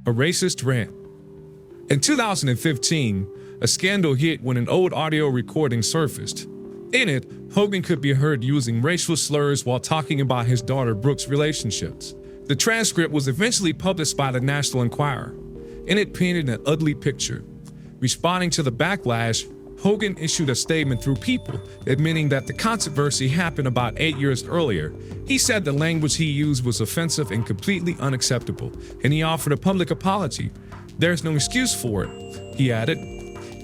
a racist rant. In 2015, a scandal hit when an old audio recording surfaced. In it, Hogan could be heard using racial slurs while talking about his daughter Brooke's relationships. The transcript was eventually published by the National Enquirer, and it painted an ugly picture. Responding to the backlash, Hogan issued a statement through People, admitting that the controversy happened about 8 years earlier. He said the language he used was offensive and completely unacceptable, and he offered a public apology. There's no excuse for it, he added,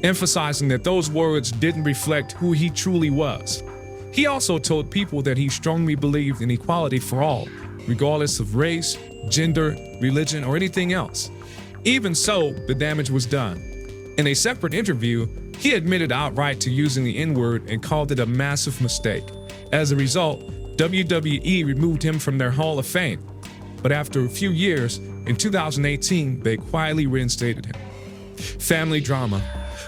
emphasizing that those words didn't reflect who he truly was. He also told People that he strongly believed in equality for all, regardless of race, gender, religion, or anything else. Even so, the damage was done. In a separate interview, he admitted outright to using the N-word and called it a massive mistake. As a result, WWE removed him from their Hall of Fame. But after a few years, in 2018, they quietly reinstated him. Family drama.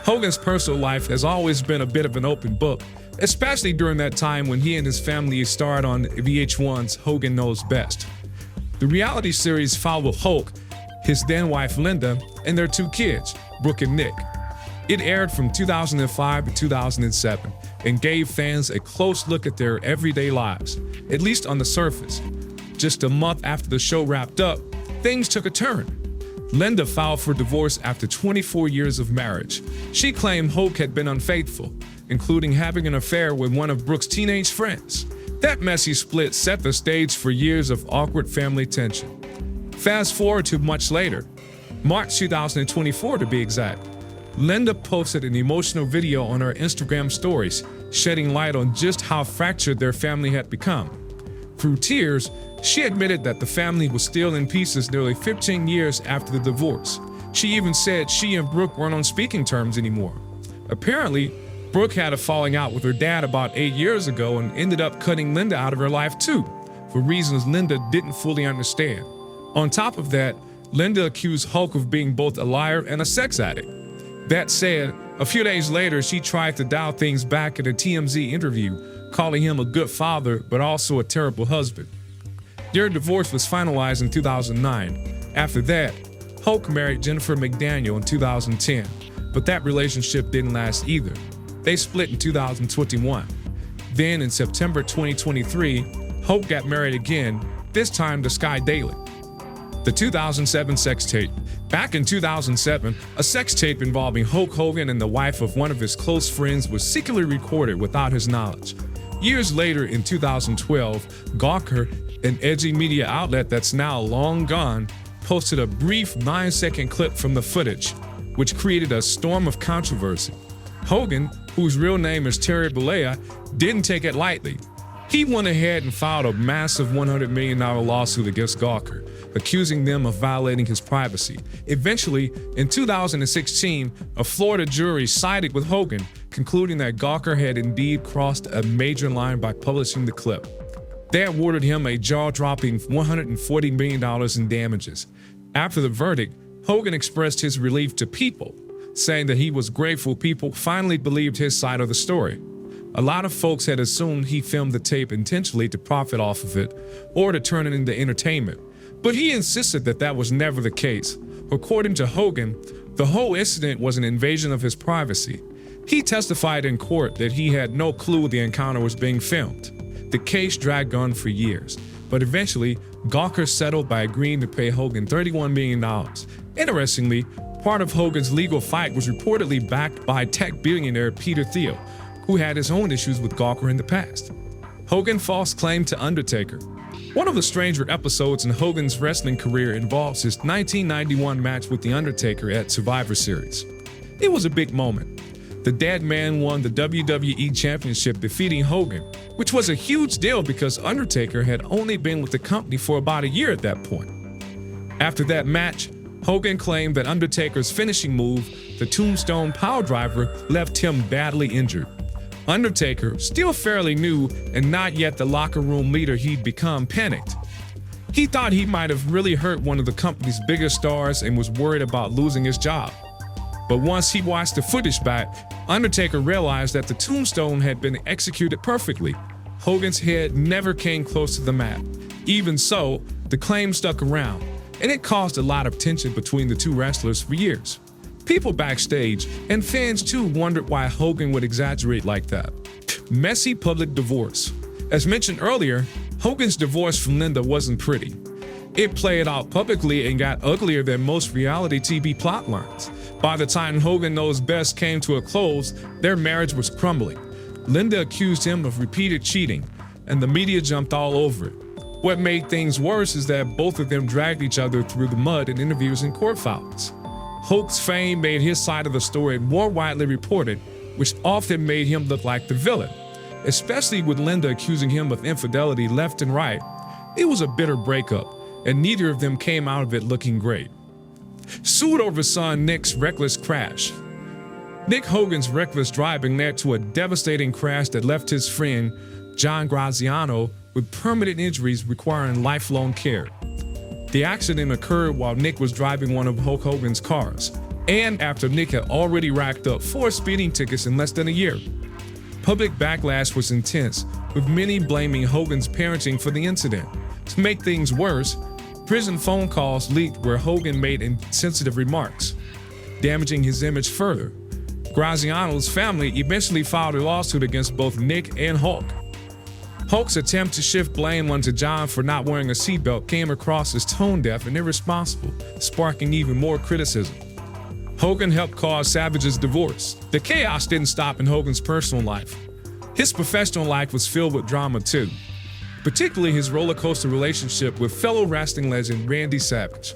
Hogan's personal life has always been a bit of an open book, especially during that time when he and his family starred on VH1's Hogan Knows Best. The reality series followed Hulk, his then-wife Linda, and their 2 kids, Brooke and Nick. It aired from 2005 to 2007 and gave fans a close look at their everyday lives, at least on the surface. Just a month after the show wrapped up, things took a turn. Linda filed for divorce after 24 years of marriage. She claimed Hulk had been unfaithful, including having an affair with one of Brooke's teenage friends. That messy split set the stage for years of awkward family tension. Fast forward to much later, March 2024 to be exact. Linda posted an emotional video on her Instagram stories, shedding light on just how fractured their family had become. Through tears, she admitted that the family was still in pieces nearly 15 years after the divorce. She even said she and Brooke weren't on speaking terms anymore. Apparently, Brooke had a falling out with her dad about 8 years ago and ended up cutting Linda out of her life too, for reasons Linda didn't fully understand. On top of that, Linda accused Hulk of being both a liar and a sex addict. That said, a few days later, she tried to dial things back in a TMZ interview, calling him a good father but also a terrible husband. Their divorce was finalized in 2009. After that, Hulk married Jennifer McDaniel in 2010, but that relationship didn't last either. They split in 2021. Then in September 2023, Hulk got married again, this time to Sky Daily. The 2007 sex tape. Back in 2007, a sex tape involving Hulk Hogan and the wife of one of his close friends was secretly recorded without his knowledge. Years later, in 2012, Gawker, an edgy media outlet that's now long gone, posted a brief 9-second clip from the footage, which created a storm of controversy. Hogan, whose real name is Terry Bollea, didn't take it lightly. He went ahead and filed a massive $100 million lawsuit against Gawker, accusing them of violating his privacy. Eventually, in 2016, a Florida jury sided with Hogan, concluding that Gawker had indeed crossed a major line by publishing the clip. They awarded him a jaw-dropping $140 million in damages. After the verdict, Hogan expressed his relief to People, saying that he was grateful people finally believed his side of the story. A lot of folks had assumed he filmed the tape intentionally to profit off of it or to turn it into entertainment, but he insisted that that was never the case. According to Hogan, the whole incident was an invasion of his privacy. He testified in court that he had no clue the encounter was being filmed. The case dragged on for years, but eventually, Gawker settled by agreeing to pay Hogan $31 million. Interestingly, part of Hogan's legal fight was reportedly backed by tech billionaire Peter Thiel, who had his own issues with Gawker in the past. Hogan false claim to Undertaker. One of the stranger episodes in Hogan's wrestling career involves his 1991 match with The Undertaker at Survivor Series. It was a big moment. The dead man won the WWE Championship, defeating Hogan, which was a huge deal because Undertaker had only been with the company for about a year at that point. After that match, Hogan claimed that Undertaker's finishing move, the Tombstone Piledriver, left him badly injured. Undertaker, still fairly new and not yet the locker room leader he'd become, panicked. He thought he might have really hurt one of the company's biggest stars and was worried about losing his job. But once he watched the footage back, Undertaker realized that the tombstone had been executed perfectly. Hogan's head never came close to the mat. Even so, the claim stuck around. and it caused a lot of tension between the two wrestlers for years. People backstage and fans too wondered why Hogan would exaggerate like that. Messy public divorce. As mentioned earlier, Hogan's divorce from Linda wasn't pretty. It played out publicly and got uglier than most reality TV plotlines. By the time Hogan Knows Best came to a close, their marriage was crumbling. Linda accused him of repeated cheating, and the media jumped all over it. What made things worse is that both of them dragged each other through the mud in interviews and court filings. Hulk's fame made his side of the story more widely reported, which often made him look like the villain, especially with Linda accusing him of infidelity left and right. It was a bitter breakup, and neither of them came out of it looking great. Sued over son Nick's reckless crash. Nick Hogan's reckless driving led to a devastating crash that left his friend, John Graziano, with permanent injuries requiring lifelong care. The accident occurred while Nick was driving one of Hulk Hogan's cars, and after Nick had already racked up 4 speeding tickets in less than a year. Public backlash was intense, with many blaming Hogan's parenting for the incident. To make things worse, prison phone calls leaked where Hogan made insensitive remarks, damaging his image further. Graziano's family eventually filed a lawsuit against both Nick and Hulk. Hulk's attempt to shift blame onto John for not wearing a seatbelt came across as tone-deaf and irresponsible, sparking even more criticism. Hogan helped cause Savage's divorce. The chaos didn't stop in Hogan's personal life. His professional life was filled with drama too, particularly his roller coaster relationship with fellow wrestling legend Randy Savage.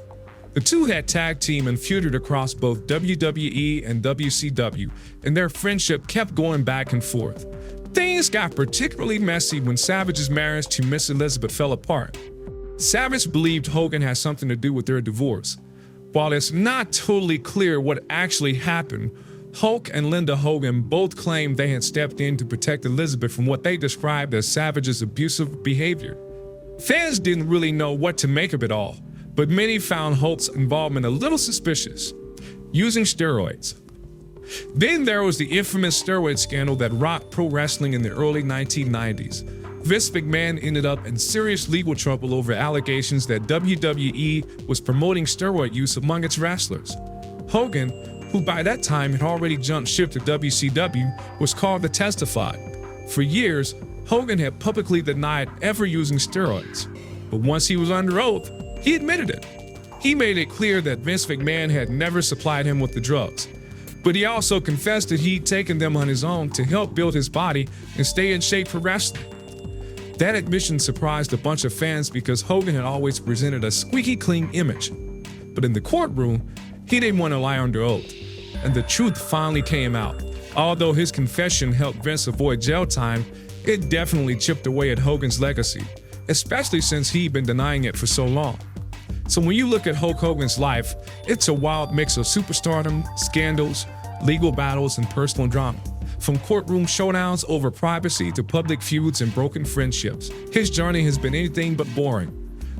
The two had tag team and feuded across both WWE and WCW, and their friendship kept going back and forth. Things got particularly messy when Savage's marriage to Miss Elizabeth fell apart. Savage believed Hogan had something to do with their divorce. While it's not totally clear what actually happened, Hulk and Linda Hogan both claimed they had stepped in to protect Elizabeth from what they described as Savage's abusive behavior. Fans didn't really know what to make of it all, but many found Hulk's involvement a little suspicious. Using steroids. Then there was the infamous steroid scandal that rocked pro wrestling in the early 1990s. Vince McMahon ended up in serious legal trouble over allegations that WWE was promoting steroid use among its wrestlers. Hogan, who by that time had already jumped ship to WCW, was called to testify. For years, Hogan had publicly denied ever using steroids. But once he was under oath, he admitted it. He made it clear that Vince McMahon had never supplied him with the drugs. But he also confessed that he'd taken them on his own to help build his body and stay in shape for wrestling. That admission surprised a bunch of fans because Hogan had always presented a squeaky clean image. But in the courtroom, he didn't want to lie under oath, and the truth finally came out. Although his confession helped Vince avoid jail time, it definitely chipped away at Hogan's legacy, especially since he'd been denying it for so long. So when you look at Hulk Hogan's life, it's a wild mix of superstardom, scandals, legal battles, and personal drama. From courtroom showdowns over privacy to public feuds and broken friendships, his journey has been anything but boring.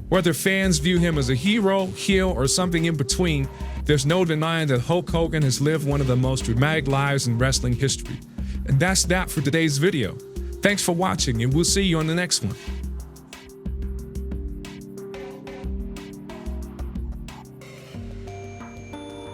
Whether fans view him as a hero, heel, or something in between, there's no denying that Hulk Hogan has lived one of the most dramatic lives in wrestling history. And that's that for today's video. Thanks for watching, and we'll see you on the next one.